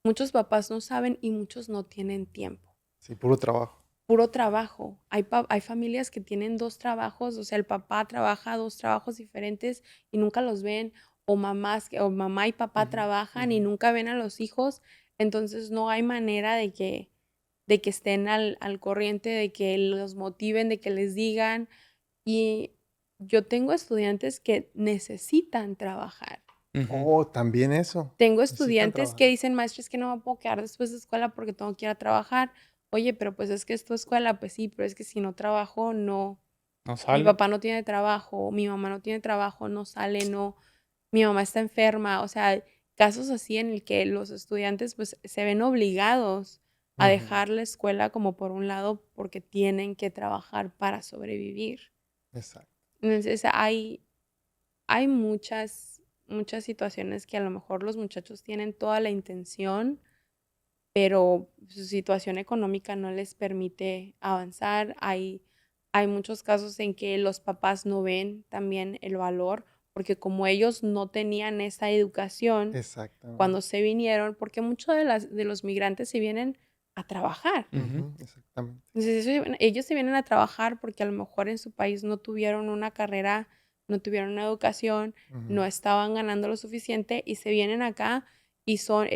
Muchos papás no saben y muchos no tienen tiempo. Sí, puro trabajo. Puro trabajo. Hay familias que tienen 2 trabajos, o sea, el papá trabaja 2 trabajos diferentes y nunca los ven, o mamá y papá Ujú, trabajan y ujú. nunca ven a los hijos. Entonces no hay manera de que estén al corriente, de que los motiven, de que les digan. Y yo tengo estudiantes que necesitan trabajar. Ujú. Oh, también eso. Tengo Necesitan estudiantes que trabajar. dicen, maestra, es que no me puedo quedar después de escuela porque tengo que ir a trabajar. Oye, pero pues es que es tu escuela, pues sí, pero es que si no trabajo, no. No Mi sale. papá no tiene trabajo, mi mamá no tiene trabajo, no sale, no. Mi mamá está enferma. O sea, casos así en el que los estudiantes pues se ven obligados a Ujú. dejar la escuela como por un lado porque tienen que trabajar para sobrevivir. Exacto. Entonces hay muchas situaciones que a lo mejor los muchachos tienen toda la intención, pero su situación económica no les permite avanzar. Hay muchos casos en que los papás no ven también el valor, porque como ellos no tenían esa educación Exactamente. cuando se vinieron, porque muchos de los migrantes se vienen a trabajar. Ujú. Exactamente. Entonces, ellos se vienen a trabajar porque a lo mejor en su país no tuvieron una carrera, no tuvieron una educación, no Ujú. estaban ganando lo suficiente y se vienen acá y son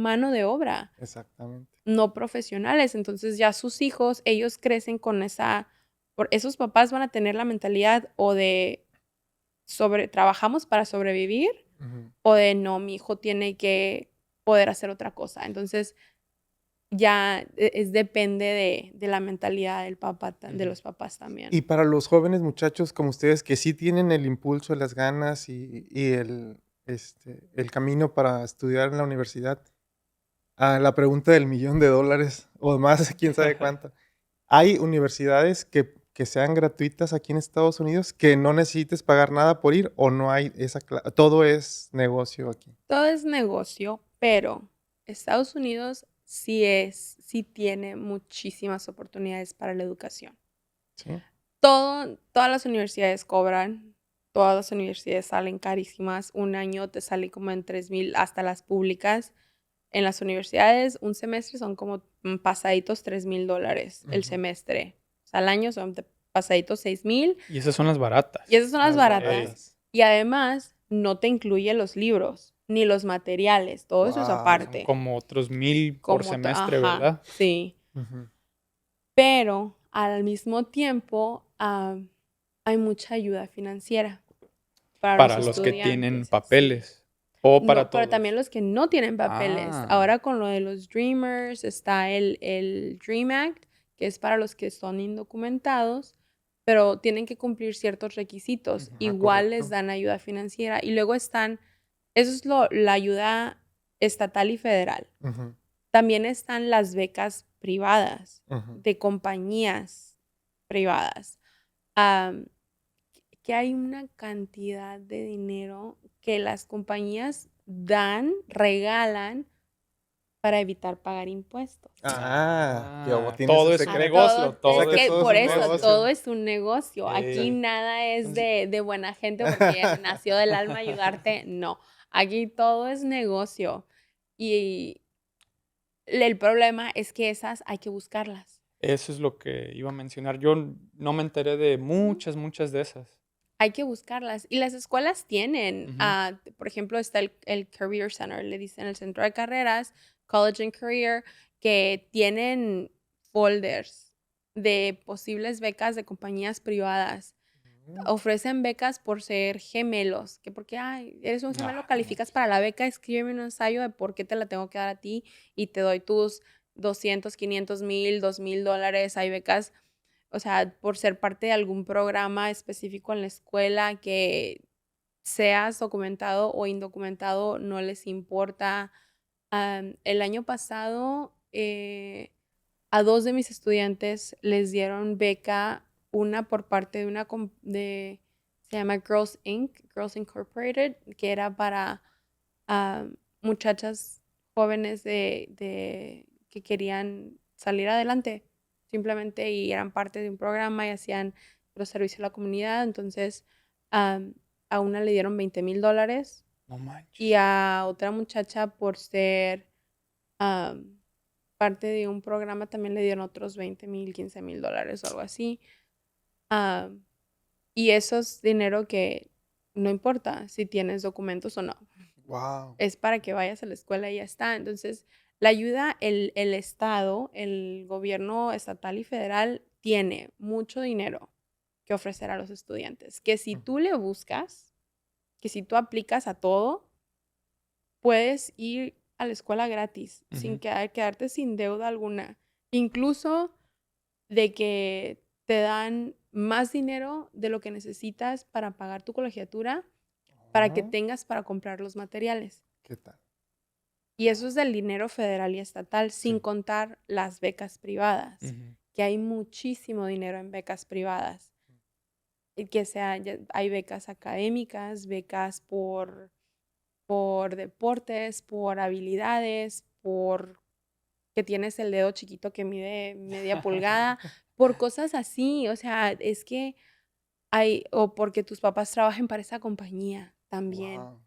mano de obra, Exactamente. no profesionales. Entonces ya sus hijos, ellos crecen con esos papás van a tener la mentalidad o de trabajamos para sobrevivir Ujú. o de no, mi hijo tiene que poder hacer otra cosa. Entonces ya depende de la mentalidad del papá, de Ujú. los papás Y también. para los jóvenes muchachos como ustedes que sí tienen el impulso, las ganas y el camino para estudiar en la universidad, la pregunta del $1,000,000 o más, quién sabe cuánto. ¿Hay universidades que sean gratuitas aquí en Estados Unidos, que no necesites pagar nada por ir o no hay todo es negocio aquí? Todo es negocio, pero Estados Unidos sí tiene muchísimas oportunidades para la educación. ¿Sí? Todas las universidades cobran, todas las universidades salen carísimas. Un año te sale como en 3,000, hasta las públicas. En las universidades, un semestre son como pasaditos $3,000 el Ujú. semestre. O sea, al año son pasaditos 6,000 Y esas son las baratas. y esas son las Las baratas. baratas. Y además, no te incluye los libros ni los materiales. Todo eso es Guau. Son aparte. como otros 1000 por semestre, Ajá, ¿verdad? sí. Ujú. Pero al mismo tiempo, hay mucha ayuda financiera para los Para los que tienen estudiantes. Sí. papeles. O para No, pero todos. también los que no tienen papeles. Ah. Ahora con lo de los Dreamers está el Dream Act, que es para los que son indocumentados, pero tienen que cumplir ciertos requisitos. Ujú. Igual les Correcto. dan ayuda financiera. Y luego eso es la ayuda estatal y federal. Ujú. También están las becas privadas Ujú. de compañías privadas. Am, que hay una cantidad de dinero que las compañías regalan para evitar pagar impuestos. Que tienes Todo el es un A secreto. negocio, todo, O todo sea es que es que todo un es por un eso negocio. todo negocio. es un negocio. Aquí Ey. nada es Entonces, de buena gente porque nació del alma ayudarte. No, aquí todo es negocio. Y el problema es que esas hay que buscarlas. eso es lo que iba a mencionar. Yo no me enteré de muchas de esas. Hay que buscarlas. Y las escuelas tienen, Ujú. por ejemplo, está el Career Center, le dicen el centro de carreras, College and Career, que tienen folders de posibles becas de compañías privadas. Ofrecen becas por ser gemelos, que porque eres un gemelo, Ah, no calificas manches. para la beca, escríbeme un ensayo de por qué te la tengo que dar a ti y te doy tus 200, 500,000, $2,000. Hay becas, o sea, por ser parte de algún programa específico en la escuela, que seas documentado o indocumentado, no les importa. El año pasado, a 2 de mis estudiantes les dieron beca, una por parte de se llama Girls Inc., Girls Incorporated, que era para muchachas jóvenes que querían salir adelante, simplemente, y eran parte de un programa y hacían los servicios a la comunidad. Entonces, a una le dieron $20,000 No y manches. a otra muchacha por ser parte de un programa también le dieron otros $20,000, $15,000 o algo así. Y eso es dinero que no importa si tienes documentos o no. Wow. Es para que vayas a la escuela y ya está. Entonces, La ayuda, el Estado, el gobierno estatal y federal tiene mucho dinero que ofrecer a los estudiantes. Que si tú le buscas, que si tú aplicas a todo, puedes ir a la escuela gratis, sin Ujú. quedarte sin deuda alguna. Incluso de que te dan más dinero de lo que necesitas para pagar tu colegiatura, para que Oh, tengas para comprar los materiales. ¿qué tal? Y eso es del dinero federal y estatal, sin Sí. contar las becas privadas, Ujú. que hay muchísimo dinero en becas privadas. Y que sea, hay becas académicas, becas por deportes, por habilidades, por que tienes el dedo chiquito que mide media pulgada, por cosas así. O sea, es que o porque tus papás trabajen para esa compañía también. Wow.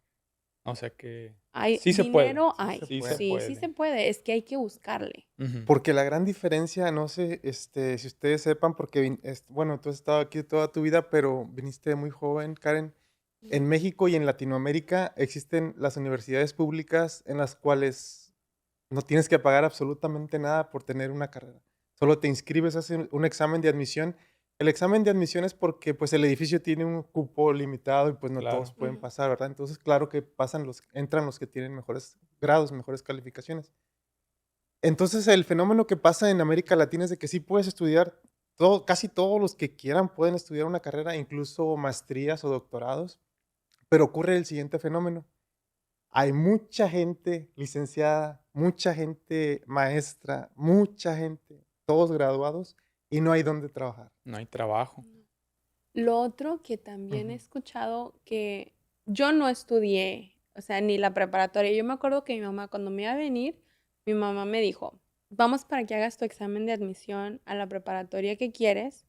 O sea que Hay sí se puede. dinero, Sí se Sí se puede. sí, sí puede. se puede, es que hay que buscarle. Ujú. Porque la gran diferencia, no sé, si ustedes sepan, porque bueno, tú has estado aquí toda tu vida, pero viniste muy joven, Karen. En México y en Latinoamérica existen las universidades públicas en las cuales no tienes que pagar absolutamente nada por tener una carrera. Solo te inscribes, haces un examen de admisión. El examen de admisión es porque pues el edificio tiene un cupo limitado y pues no todos Claro. pueden Ujú. pasar, ¿verdad? Entonces, claro que entran los que tienen mejores grados, mejores calificaciones. Entonces, el fenómeno que pasa en América Latina es de que sí puedes estudiar, casi todos los que quieran pueden estudiar una carrera, incluso maestrías o doctorados, pero ocurre el siguiente fenómeno. Hay mucha gente licenciada, mucha gente maestra, mucha gente, todos graduados, y no hay dónde trabajar. No hay trabajo. Lo otro que también he Ujú. escuchado que yo no estudié, o sea, ni la preparatoria. Yo me acuerdo que mi mamá, cuando me iba a venir, mi mamá me dijo, vamos para que hagas tu examen de admisión a la preparatoria que quieres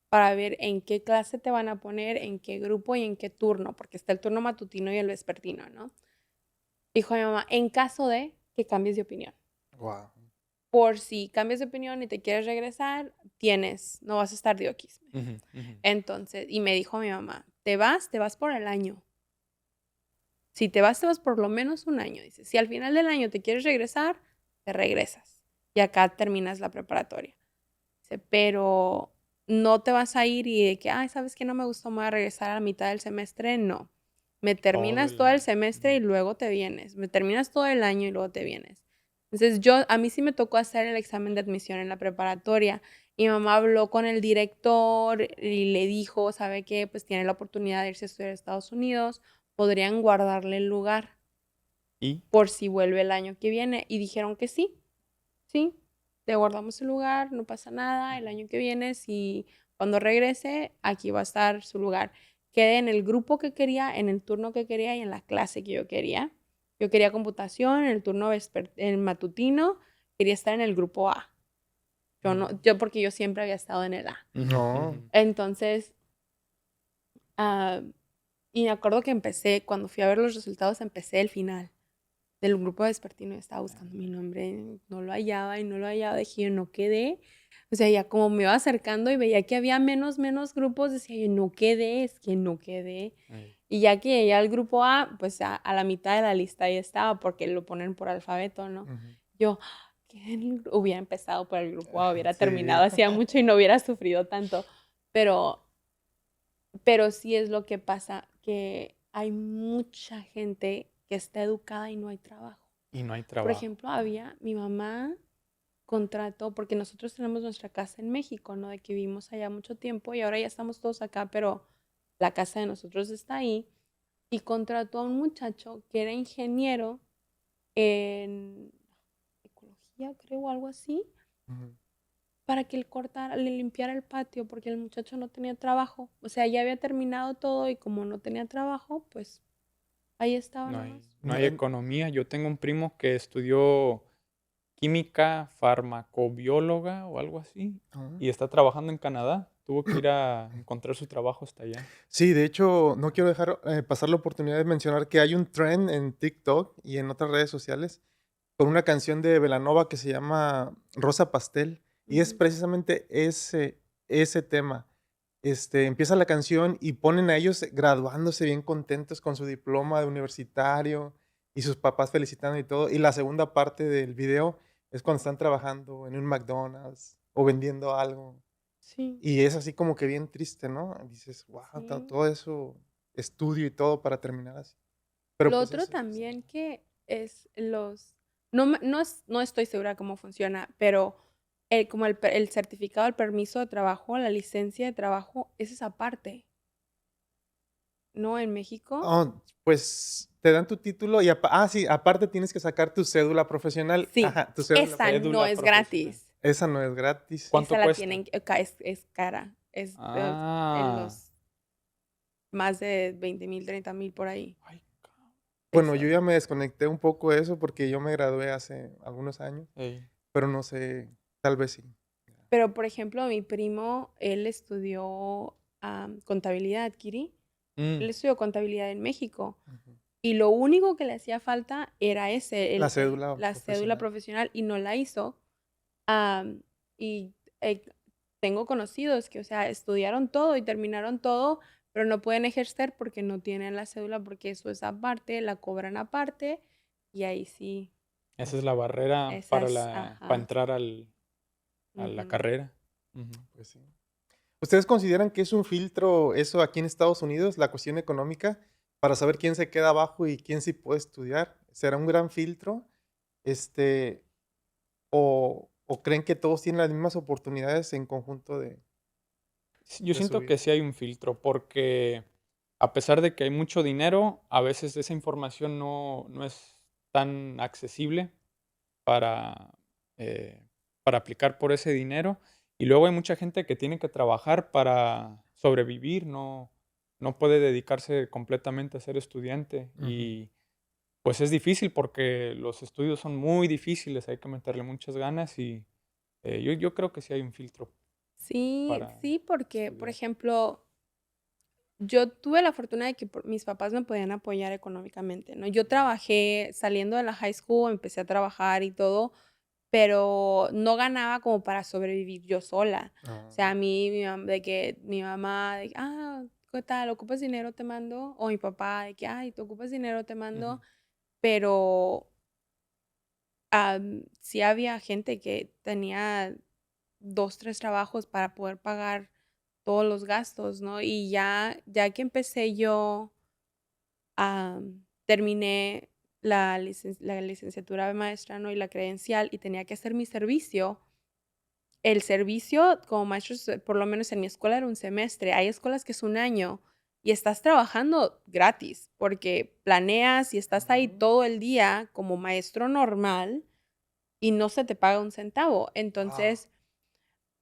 para ver en qué clase te van a poner, en qué grupo y en qué turno, porque está el turno matutino y el vespertino, ¿no? Dijo mi mamá, en caso de que cambies de opinión. Wow. Por si cambias de opinión y te quieres regresar, no vas a estar de oquis. Ujú, ujú. Entonces, y me dijo mi mamá, te vas por el año. Si te vas por lo menos un año. Dice, si al final del año te quieres regresar, te regresas. Y acá terminas la preparatoria. Dice, pero no te vas a ir y de que, ay, ¿sabes qué? No me gustó, me voy a regresar a la mitad del semestre. No. Me Todo terminas el todo el año. semestre y Ujú. luego te vienes. Me terminas todo el año y luego te vienes. Entonces, a mí sí me tocó hacer el examen de admisión en la preparatoria. Y mi mamá habló con el director y le dijo, ¿sabe qué? Pues tiene la oportunidad de irse a estudiar a Estados Unidos, podrían guardarle el lugar Y por si vuelve el año que viene. Y dijeron que sí, sí, te guardamos el lugar, no pasa nada, el año que viene, si cuando regrese, aquí va a estar su lugar. Quedé en el grupo que quería, en el turno que quería y en la clase que yo quería. Yo quería computación, en el turno el matutino, quería estar en el grupo A. Yo no, yo porque yo siempre había estado en el A. ujú, No. ujú. Entonces, ah, y me acuerdo que empecé, cuando fui a ver los resultados, empecé el final del grupo vespertino. Estaba buscando mi nombre, no lo hallaba y no lo hallaba. Dije, yo no quedé. O sea, ya como me iba acercando y veía que había menos grupos, decía yo, no quedé, es que no quedé. Ey. Y ya que llegué al grupo A, pues a la mitad de la lista ya estaba, porque lo ponen por alfabeto, ¿no? Ujú. Yo, hubiera empezado por el grupo A, hubiera terminado Sí. hacía mucho y no hubiera sufrido tanto. Pero, pero sí es lo que pasa, que hay mucha gente que está educada y no hay trabajo. Y no hay Por trabajo. ejemplo, mi mamá contrató, porque nosotros tenemos nuestra casa en México, ¿no? De que vivimos allá mucho tiempo y ahora ya estamos todos acá, pero la casa de nosotros está ahí. Y contrató a un muchacho que era ingeniero en ecología, creo, algo así, Ujú. para que él le limpiara el patio, porque el muchacho no tenía trabajo. O sea, ya había terminado todo y como no tenía trabajo, pues ahí estaba No nomás. hay, no No, hay economía. Yo tengo un primo que estudió química farmacobióloga o algo así no. y está trabajando en Canadá. Tuvo que ir a encontrar su trabajo hasta allá. Sí, de hecho, no quiero dejar pasar la oportunidad de mencionar que hay un trend en TikTok y en otras redes sociales con una canción de Belanova que se llama Rosa Pastel y es Ujú. precisamente ese tema. Empieza la canción y ponen a ellos graduándose bien contentos con su diploma de universitario y sus papás felicitando y todo. Y la segunda parte del video es cuando están trabajando en un McDonald's o vendiendo algo. Sí, Y es así como que bien triste, ¿no? Dices, wow, sí. todo eso, estudio y todo para terminar así. Pero Lo pues otro eso es. también que es los no estoy segura cómo funciona, pero como el certificado, el permiso de trabajo, la licencia de trabajo, esa es aparte, ¿no? En México. Pues te dan tu título y sí, aparte tienes que sacar tu cédula profesional. Sí, Ajá, tu cédula esa profesional. no Cédula es profesional. gratis. Esa no es gratis. ¿Cuánto Esa la cuesta? tienen, es cara. Es en Ah. los más de 20,000, 30,000 por ahí. Ay, Bueno, yo Pesos. ya me desconecté un poco de eso porque yo me gradué hace algunos años, ey. pero no sé, tal vez sí. Pero, por ejemplo, mi primo, él estudió contabilidad, Kiri. Él Mm, estudió contabilidad en México. Ujú. Y lo único que le hacía falta era La cédula la cédula profesional. profesional y no la hizo. Am, y eh, tengo conocidos que, o sea, estudiaron todo y terminaron todo, pero no pueden ejercer porque no tienen la cédula, porque eso es aparte, la cobran aparte, y ahí sí, esa es la barrera esa para es, para ajá. entrar a la Ujú. carrera. Ujú. Pues sí. ¿Ustedes consideran que es un filtro eso aquí en Estados Unidos, la cuestión económica, para saber quién se queda abajo y quién sí puede estudiar? ¿Será un gran filtro? Este, o creen que todos tienen las mismas oportunidades en conjunto Sí, yo de su siento vida? que sí hay un filtro, porque a pesar de que hay mucho dinero, a veces esa información no es tan accesible para, eh, para aplicar por ese dinero. Y luego hay mucha gente que tiene que trabajar para sobrevivir, no puede dedicarse completamente a ser estudiante. Ujú. Y pues es difícil porque los estudios son muy difíciles, hay que meterle muchas ganas y yo creo que sí hay un filtro Sí, para sí, porque, por estudiar. ejemplo, yo tuve la fortuna de que mis papás me podían apoyar económicamente, ¿no? Yo trabajé saliendo de la high school, empecé a trabajar y todo, pero no ganaba como para sobrevivir yo sola. O Ah, sea, a mí, de que mi mamá, de que, ¿qué tal? ¿Ocupas dinero? Te mando. O mi papá, de que, ay, ¿te ocupas dinero? Te Ujú. mando. Pero sí había gente que tenía 2, 3 trabajos para poder pagar todos los gastos, ¿no? Y ya que empecé yo, terminé la licenciatura de maestra, ¿no? Y la credencial, y tenía que hacer mi servicio. El servicio como maestro, por lo menos en mi escuela era un semestre. Hay escuelas que es un año y estás trabajando gratis porque planeas y estás ahí mm, todo el día como maestro normal y no se te paga un centavo. wow. Entonces,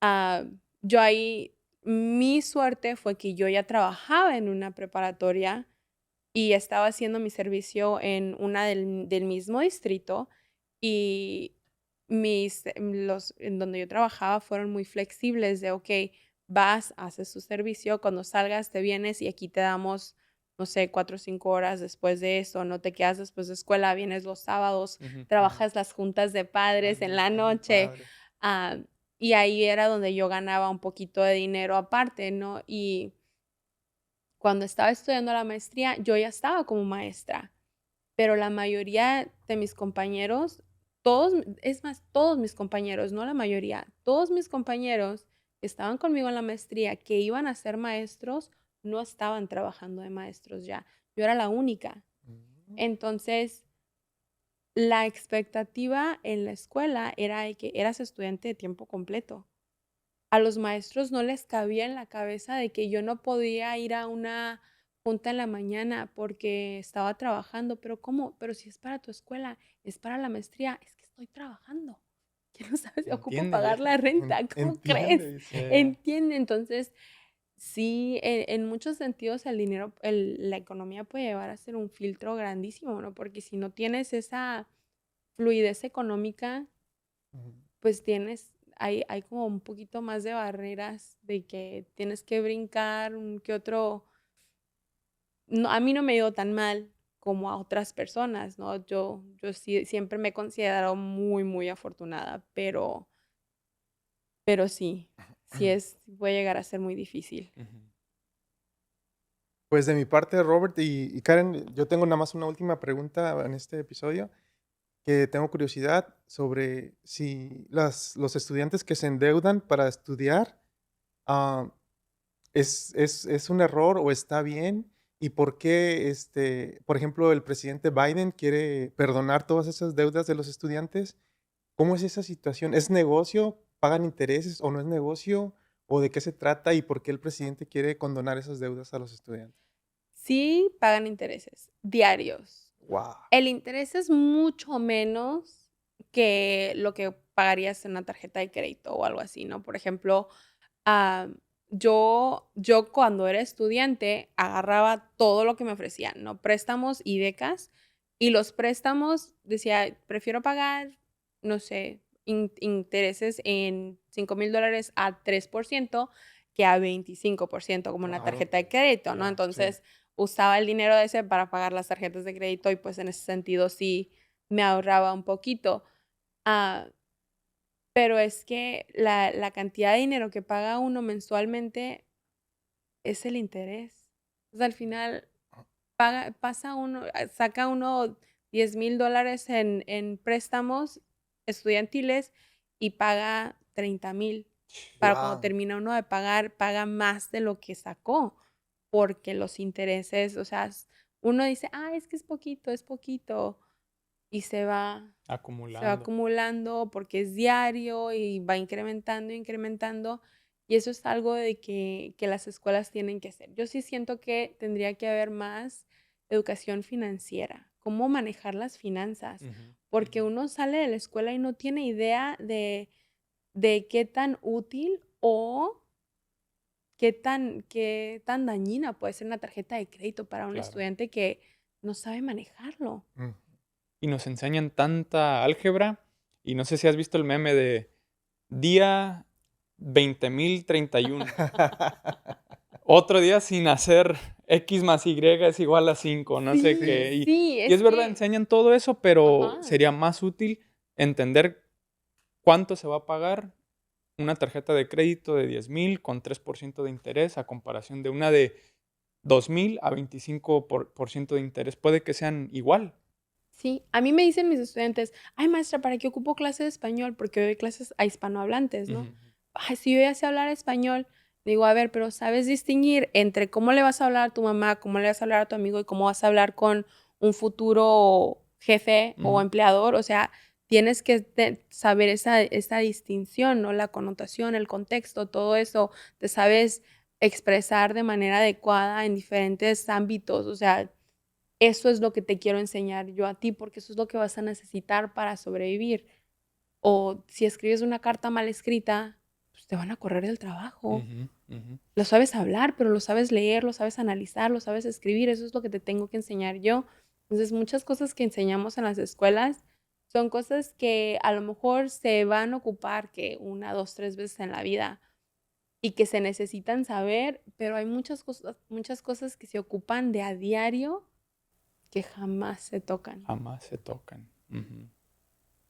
ah, yo ahí, mi suerte fue que yo ya trabajaba en una preparatoria y estaba haciendo mi servicio en una del mismo distrito y en donde yo trabajaba fueron muy flexibles de, ok, vas, haces tu servicio, cuando salgas te vienes y aquí te damos, no sé, 4 o 5 horas después de eso, no te quedas después de escuela, vienes los sábados, Ujú. Ujú. trabajas las juntas de padres en Ándale, la está muy noche. padre. ah, y ahí era donde yo ganaba un poquito de dinero aparte, ¿no? Y cuando estaba estudiando la maestría, yo ya estaba como maestra, pero la mayoría de mis compañeros, todos, es más, todos mis compañeros, no la mayoría, todos mis compañeros que estaban conmigo en la maestría, que iban a ser maestros, no estaban trabajando de maestros ya. Yo era la única. Mm, Entonces, la expectativa en la escuela era de que eras estudiante de tiempo completo. A los maestros no les cabía en la cabeza de que yo no podía ir a una junta en la mañana porque estaba trabajando, pero ¿cómo? Pero si es para tu escuela, es para la maestría, es que estoy trabajando. Que no sabes si ocupo Entiéndele. pagar la renta, ¿cómo crees? entiende, dice. Entiende, entonces sí, en muchos sentidos el dinero, la economía puede llevar a ser un filtro grandísimo, ¿no? Porque si no tienes esa fluidez económica, Ujú. pues hay como un poquito más de barreras de que tienes que brincar un que otro. No, a mí no me ha ido tan mal como a otras personas, ¿no? Yo sí, siempre me he considerado muy, muy afortunada, pero sí, sí puede llegar a ser muy difícil. Ujú. Pues de mi parte, Robert y Karen, yo tengo nada más una última pregunta en este episodio, que tengo curiosidad sobre si los estudiantes que se endeudan para estudiar, ah, ¿es un error o está bien? ¿Y por qué, por ejemplo, el presidente Biden quiere perdonar todas esas deudas de los estudiantes? ¿Cómo es esa situación? ¿Es negocio? ¿Pagan intereses o no es negocio? ¿O de qué se trata y por qué el presidente quiere condonar esas deudas a los estudiantes? Sí pagan intereses diarios. Wow. El interés es mucho menos que lo que pagarías en una tarjeta de crédito o algo así, ¿no? Por ejemplo, ah, yo cuando era estudiante agarraba todo lo que me ofrecían, ¿no? Préstamos y becas. Y los préstamos decía, prefiero pagar, no sé, intereses en $5,000 a 3% que a 25% como una Claro, tarjeta de crédito, ¿no? ya, sí. Entonces usaba el dinero ese para pagar las tarjetas de crédito y pues en ese sentido sí me ahorraba un poquito. Ah, pero es que la cantidad de dinero que paga uno mensualmente es el interés. O sea, al final saca uno $10,000 en préstamos estudiantiles y paga 30,000. Para cuando Wow. termina uno de pagar, paga más de lo que sacó, porque los intereses, o sea, uno dice, es que es poquito, y se va Acumulando. acumulando porque es diario y va incrementando, y eso es algo de que las escuelas tienen que hacer. Yo sí siento que tendría que haber más educación financiera, cómo manejar las finanzas, Ujú, porque ujú. uno sale de la escuela y no tiene idea de qué tan útil o qué tan dañina puede ser una tarjeta de crédito para un Claro. estudiante que no sabe manejarlo. Mm. Y nos enseñan tanta álgebra, y no sé si has visto el meme de día 20,031. Otro día sin hacer x más y es igual a 5, no sé Sí, qué. Y sí, y es es verdad, que enseñan todo eso, pero ajá. sería más útil entender cuánto se va a pagar una tarjeta de crédito de 10,000 con 3% de interés, a comparación de una de 2,000 a 25% de interés. Puede que sean igual. Sí, a mí me dicen mis estudiantes: "Ay, maestra, ¿para qué ocupo clase de español?", porque doy clases a hispanohablantes, ¿no? Ujú. "Ay, si yo ya sé hablar español". Digo: "A ver, pero ¿sabes distinguir entre cómo le vas a hablar a tu mamá, cómo le vas a hablar a tu amigo y cómo vas a hablar con un futuro jefe o Ujú. empleador?". O sea, tienes que saber esa distinción, ¿no? La connotación, el contexto, todo eso. Te sabes expresar de manera adecuada en diferentes ámbitos. O sea, eso es lo que te quiero enseñar yo a ti, porque eso es lo que vas a necesitar para sobrevivir. O si escribes una carta mal escrita, pues te van a correr del trabajo. Ujú, ujú. Lo sabes hablar, pero lo sabes leer, lo sabes analizar, lo sabes escribir. Eso es lo que te tengo que enseñar yo. Entonces, muchas cosas que enseñamos en las escuelas son cosas que a lo mejor se van a ocupar que 1, 2, 3 veces en la vida y que se necesitan saber, pero hay muchas cosas que se ocupan de a diario que jamás se tocan. Jamás se tocan. Ujú.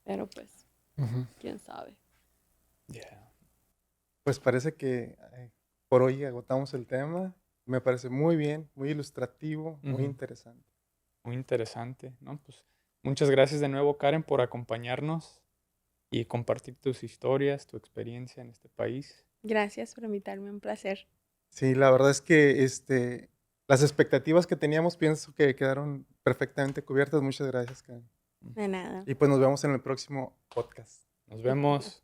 Pero pues, Ujú. quién sabe. Yeah. Pues parece que por hoy agotamos el tema. Me parece muy bien, muy ilustrativo, muy Ujú. interesante. Muy interesante, ¿no? Pues muchas gracias de nuevo, Karen, por acompañarnos y compartir tus historias, tu experiencia en este país. Gracias por invitarme, un placer. Sí, la verdad es que las expectativas que teníamos pienso que quedaron perfectamente cubiertas. Muchas gracias, Karen. De nada. Y pues nos vemos en el próximo podcast. Nos vemos.